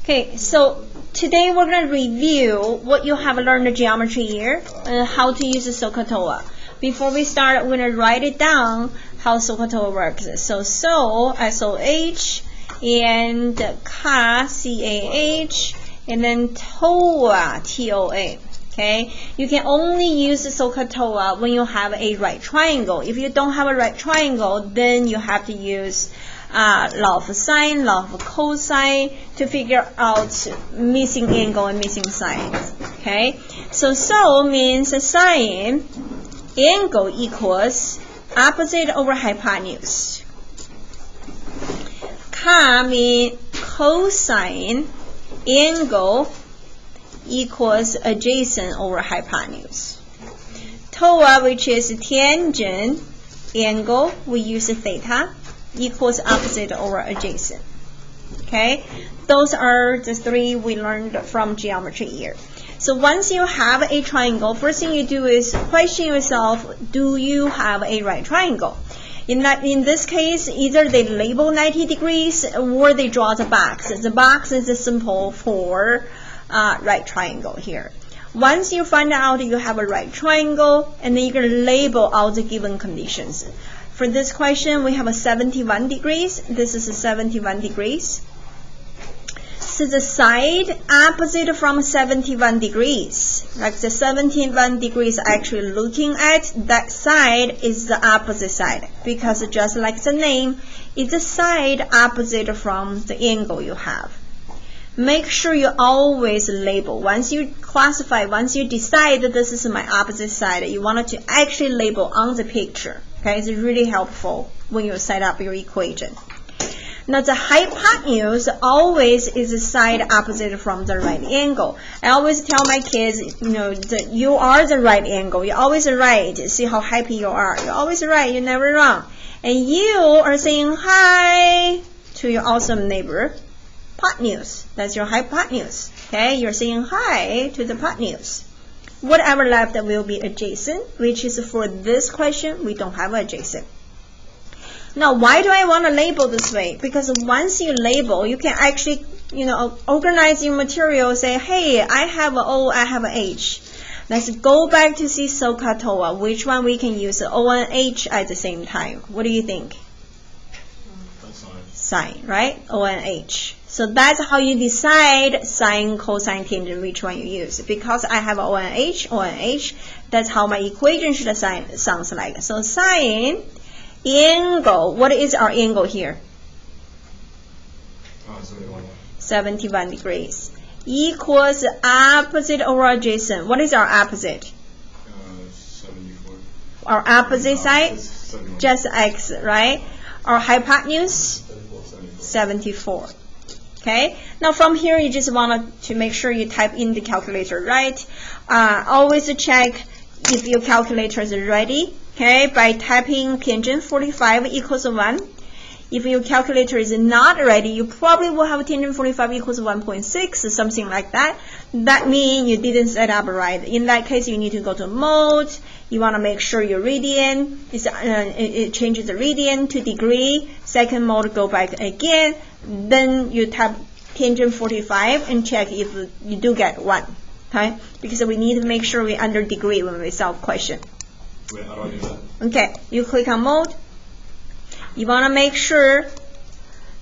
Okay, so today we're going to review what you have learned in geometry here and how to use the SOH CAH TOA. Before we start, we're going to write it down how SOH CAH TOA works. So SOH, and CAH, C-A-H, and then TOA, T-O-A. Okay, you can only use the SOH CAH TOA when you have a right triangle. If you don't have a right triangle, then you have to use law of sine, law of cosine to figure out missing angle and missing sides. Okay, so means sine angle equals opposite over hypotenuse. CAH means cosine angle equals adjacent over hypotenuse. TOA, which is tangent angle, we use theta, equals opposite over adjacent. Okay, those are the three we learned from geometry here. So once you have a triangle, first thing you do is question yourself, do you have a right triangle? In this case, either they label 90 degrees or they draw the box. The box is a symbol for right triangle here. Once you find out you have a right triangle, and then you're going to label all the given conditions. For this question, we have a 71 degrees. This is a 71 degrees. So the side opposite from 71 degrees, like the 71 degrees actually looking at, that side is the opposite side, because just like the name, it's the side opposite from the angle you have. Make sure you always label. Once you classify, once you decide that this is my opposite side, you want to actually label on the picture. Okay, it's really helpful when you set up your equation. Now the hypotenuse always is the side opposite from the right angle. I always tell my kids, that you are the right angle. You're always right. See how happy you are. You're always right. You're never wrong. And you are saying hi to your awesome neighbor. Hypotenuse. That's your hypotenuse. Okay, you're saying hi to the hypotenuse. Whatever left will be adjacent, which is for this question, we don't have adjacent. Now, why do I want to label this way? Because once you label, you can actually, organize your material, say, hey, I have an O, I have an H. Let's go back to see SOH CAH TOA. Which one we can use O and H at the same time? What do you think? Sine, right? O and H. So that's how you decide sine, cosine, tangent, which one you use. Because I have O and H, that's how my equation should sounds like. So sine angle, what is our angle here? 71 degrees. Equals opposite over adjacent. What is our opposite? 74. Our opposite side? Just x, right? Our hypotenuse? 74. Okay, now from here you just want to make sure you type in the calculator, right? Always check if your calculator is ready, okay, by typing tangent 45 equals 1. If your calculator is not ready, you probably will have tangent 45 equals 1.6, something like that. That means you didn't set up right. In that case, you need to go to mode. You want to make sure your radian is it changes the radian to degree. Second mode, go back again. Then you type tangent 45 and check if you do get 1. Okay? Because we need to make sure we're under degree when we solve question. Wait, how do I do that? Okay, you click on mode. You want to make sure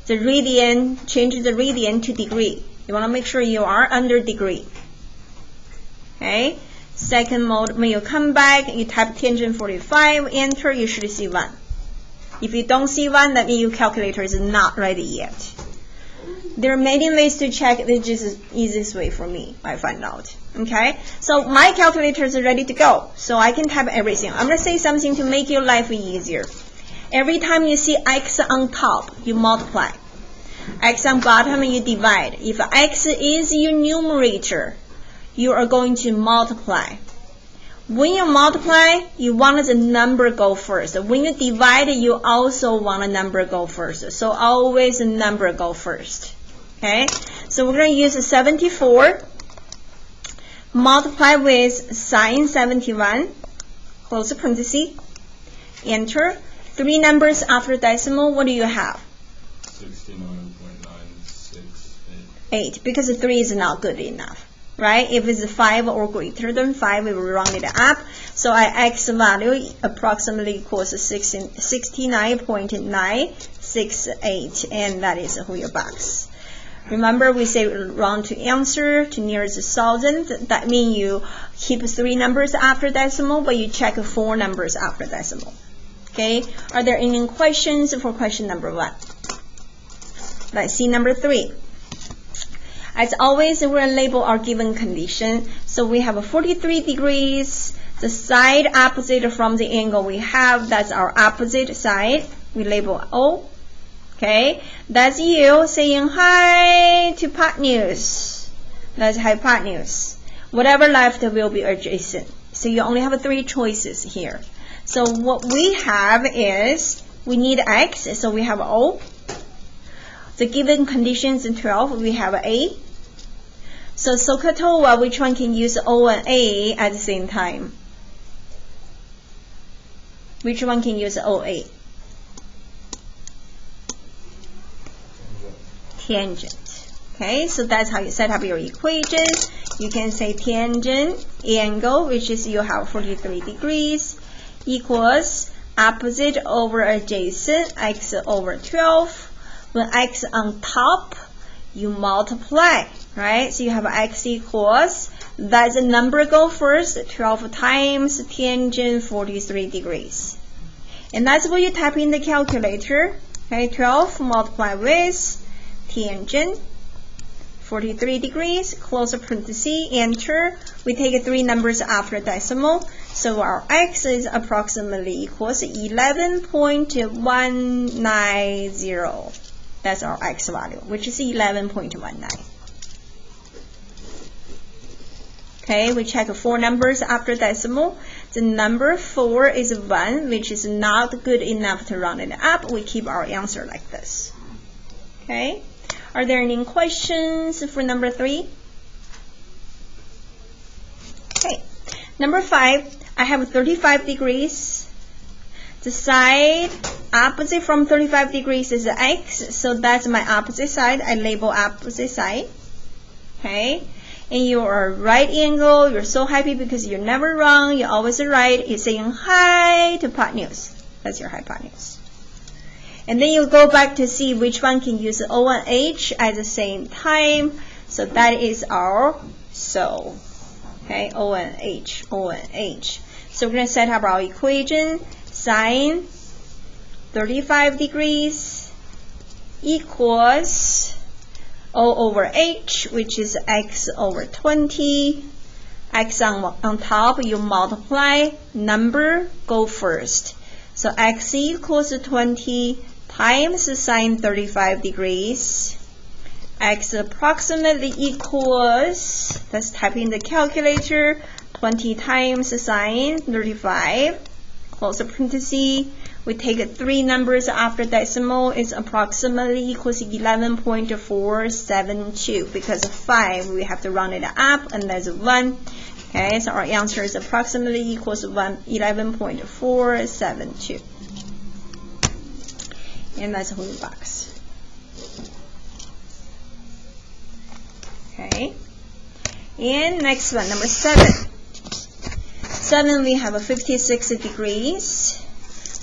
the radian changes the radian to degree. You want to make sure you are under degree. Okay? Second mode, when you come back, you type tangent 45, enter, you should see 1. If you don't see 1, that means your calculator is not ready yet. There are many ways to check. This is the easiest way for me, I find out. Okay? So my calculator is ready to go. So I can type everything. I'm going to say something to make your life easier. Every time you see x on top, you multiply. X on bottom, you divide. If x is your numerator, you are going to multiply. When you multiply, you want the number go first. When you divide, you also want a number go first. So always a number go first. Okay? So we're going to use 74. Multiply with sine 71. Close the parenthesis. Enter. 3 numbers after decimal, what do you have? 69.968. 8 because 3 is not good enough, right? If it's 5 or greater than 5, we will round it up. So our x value approximately equals 69.968, and that is whole year box. Remember, we say round to answer to nearest 1,000. That means you keep 3 numbers after decimal, but you check 4 numbers after decimal. Okay? Are there any questions for question number 1? Let's see number 3. As always, we're going to label our given condition. So we have a 43 degrees. The side opposite from the angle we have, that's our opposite side. We label O. Okay, that's you saying hi to hypotenuse. That's hypotenuse. Whatever left will be adjacent. So you only have 3 choices here. So what we have is we need x, so we have O. The given conditions in 12, we have A. So SOH CAH TOA, which one can use O and A at the same time? Which one can use OA? Tangent. Okay, so that's how you set up your equation. You can say tangent angle, which is you have 43 degrees, equals opposite over adjacent, x over 12. When x on top, you multiply, right? So you have x equals, that's the number go first, 12 times tangent 43 degrees. And that's what you type in the calculator. Okay, 12 multiplied with tangent 43 degrees, close parenthesis, enter. We take 3 numbers after decimal, so our x is approximately equals 11.190. That's our x value, which is 11.19. Okay, we check 4 numbers after decimal. The number 4 is 1, which is not good enough to round it up. We keep our answer like this. Okay. Are there any questions for number 3? Okay. Number 5, I have 35 degrees. The side opposite from 35 degrees is x, so that's my opposite side. I label opposite side. Okay. And you are right angle. You're so happy because you're never wrong. You're always right. You're saying hi to hypotenuse. That's your hypotenuse. And then you go back to see which one can use O and H at the same time. So that is our SOH. Okay, O and H, O and H. So we're going to set up our equation. Sine 35 degrees equals O over H, which is x over 20. X on top, you multiply. Number go first. So x equals 20 times sine 35 degrees. X approximately equals, let's type in the calculator, 20 times sine 35, close parenthesis. We take 3 numbers after decimal, it's approximately equals 11.472. Because of 5, we have to round it up, and that's 1. Okay, so our answer is approximately equals 11.472. And that's a whole box. Okay. And next one, number 7. 7, we have a 56 degrees.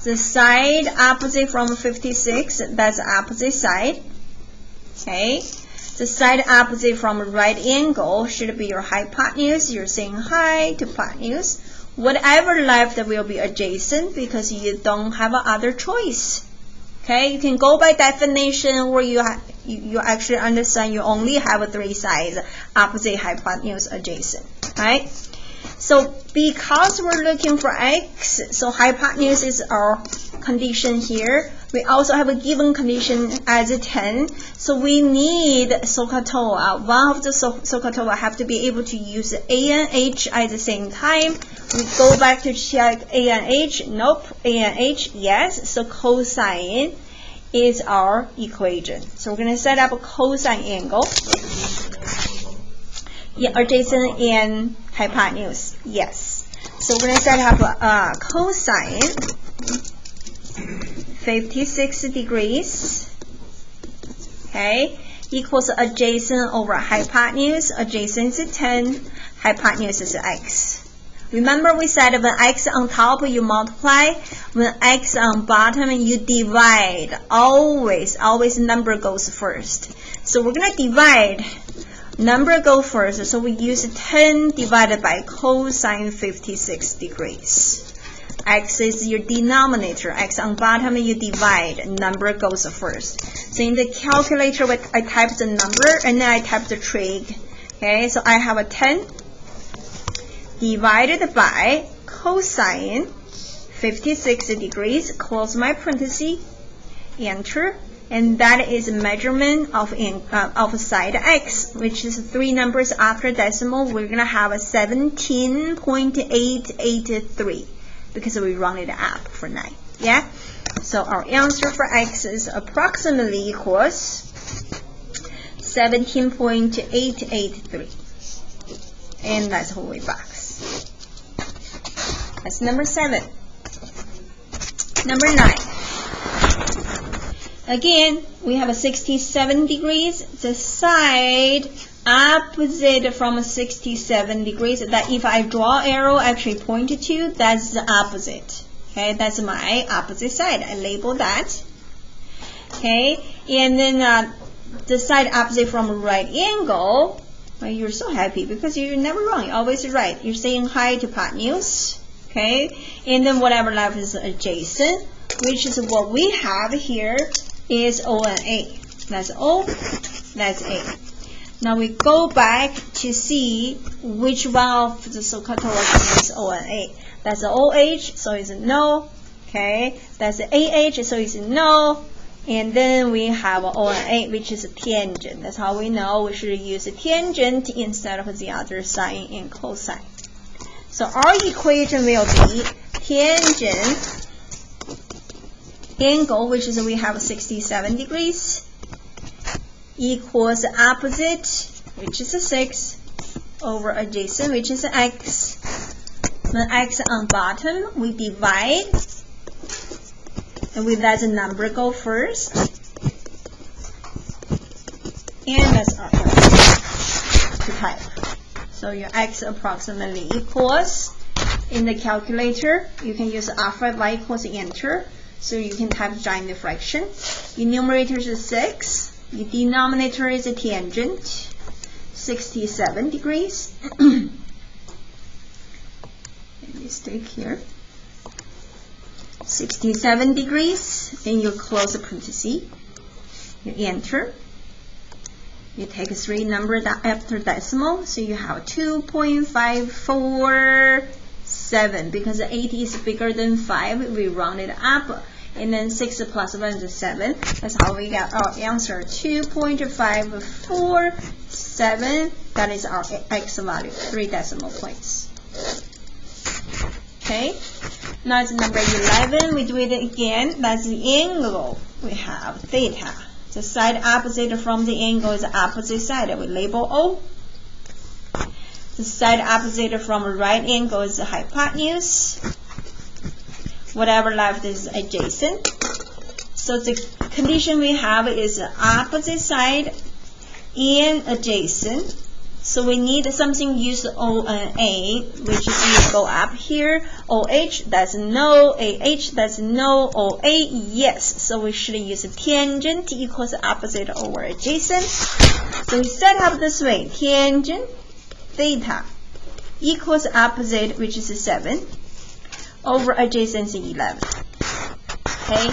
The side opposite from 56, that's opposite side. Okay. The side opposite from right angle should be your hypotenuse. You're saying hi to hypotenuse. Whatever left will be adjacent because you don't have other choice. Okay, you can go by definition where you actually understand you only have 3 sides, opposite, hypotenuse, adjacent, right? So because we're looking for x, so hypotenuse is our condition here. We also have a given condition as 10. So we need SOH CAH TOA. One of the SOH CAH TOA have to be able to use A and H at the same time. We go back to check A and H. Nope. A and H, yes. So cosine is our equation. So we're going to set up a cosine angle. Yeah, adjacent and hypotenuse. Yes. So we're going to set up a cosine 56 degrees. Okay. equals adjacent over hypotenuse. Adjacent is 10, hypotenuse is x. Remember we said when x on top you multiply, when x on bottom you divide. Always number goes first. So we're going to divide. Number go first, so we use 10 divided by cosine 56 degrees. X is your denominator. X on bottom you divide. Number goes first. So in the calculator, I type the number and then I type the trig. Okay, so I have a 10 divided by cosine 56 degrees. Close my parenthesis. Enter. And that is a measurement of side x, which is 3 numbers after decimal. We're going to have a 17.883 because we rounded up for 9. Yeah? So our answer for x is approximately equals 17.883. And that's whole way box. That's number 7. Number 9. Again, we have a 67 degrees. The side opposite from 67 degrees, that if I draw arrow actually point to, that's the opposite. Okay, that's my opposite side. I label that. Okay, and then the side opposite from right angle, well, you're so happy because you're never wrong. You're always right. You're saying hypotenuse. Okay, and then whatever left is adjacent, which is what we have here. Is O and A. That's O, that's A. Now we go back to see which one of the so-called is O and A. That's the OH, so it's a no. Okay, that's the AH, so it's a no. And then we have O and A, which is a tangent. That's how we know we should use a tangent instead of the other sine and cosine. So our equation will be tangent angle, which is we have 67 degrees, equals opposite, which is a 6, over adjacent, which is x. When x on bottom, we divide, and we let the number go first, and that's our answer to type. So your x approximately equals, in the calculator, you can use alpha y equals enter. So you can type giant fraction. Your numerator is 6. Your denominator is a tangent, 67 degrees. Mistake here. 67 degrees, and you close the parenthesis. You enter. You take 3 numbers after decimal, so you have 2.547. Because 8 is bigger than 5, we round it up. And then 6 plus 1 is 7. That's how we got our answer, 2.547. That is our x value, 3 decimal points. Okay, now it's number 11. We do it again. That's the angle. We have theta. The side opposite from the angle is the opposite side. We label O. The side opposite from right angle is the hypotenuse. Whatever left is adjacent. So the condition we have is opposite side and adjacent. So we need something use O and A, which is you go up here. OH, that's no. AH, that's no. OA, yes. So we should use a tangent equals opposite over adjacent. So we set up this way. Tangent theta equals opposite, which is 7, over adjacent 11. Okay.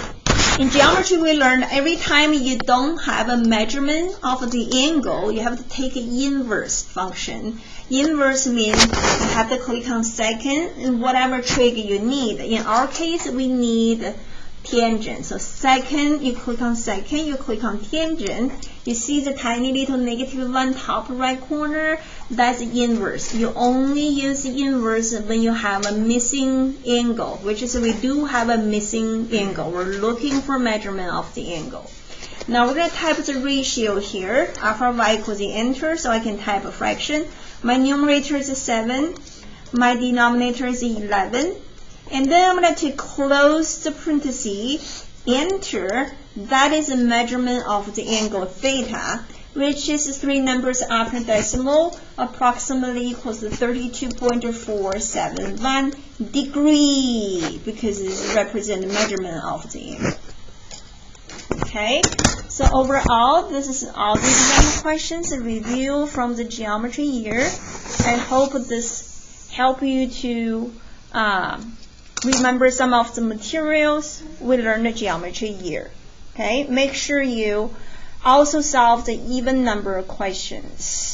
In geometry, we learned every time you don't have a measurement of the angle, you have to take an inverse function. Inverse means you have to click on second and whatever trig you need. In our case, we need tangent. So second, you click on second, you click on tangent. You see the tiny little -1 top right corner? That's inverse. You only use inverse when you have a missing angle, which is we do have a missing angle. We're looking for measurement of the angle. Now we're going to type the ratio here. Alpha y equals enter, so I can type a fraction. My numerator is 7. My denominator is 11. And then I'm going to close the parenthesis, enter. That is a measurement of the angle theta, which is 3 numbers after decimal, approximately equals to 32.471 degree, because it represents the measurement of the angle. Okay, so overall, this is all the exam questions and review from the geometry year. I hope this help you to remember some of the materials we learned the geometry year. Okay, make sure you also solve the even number questions.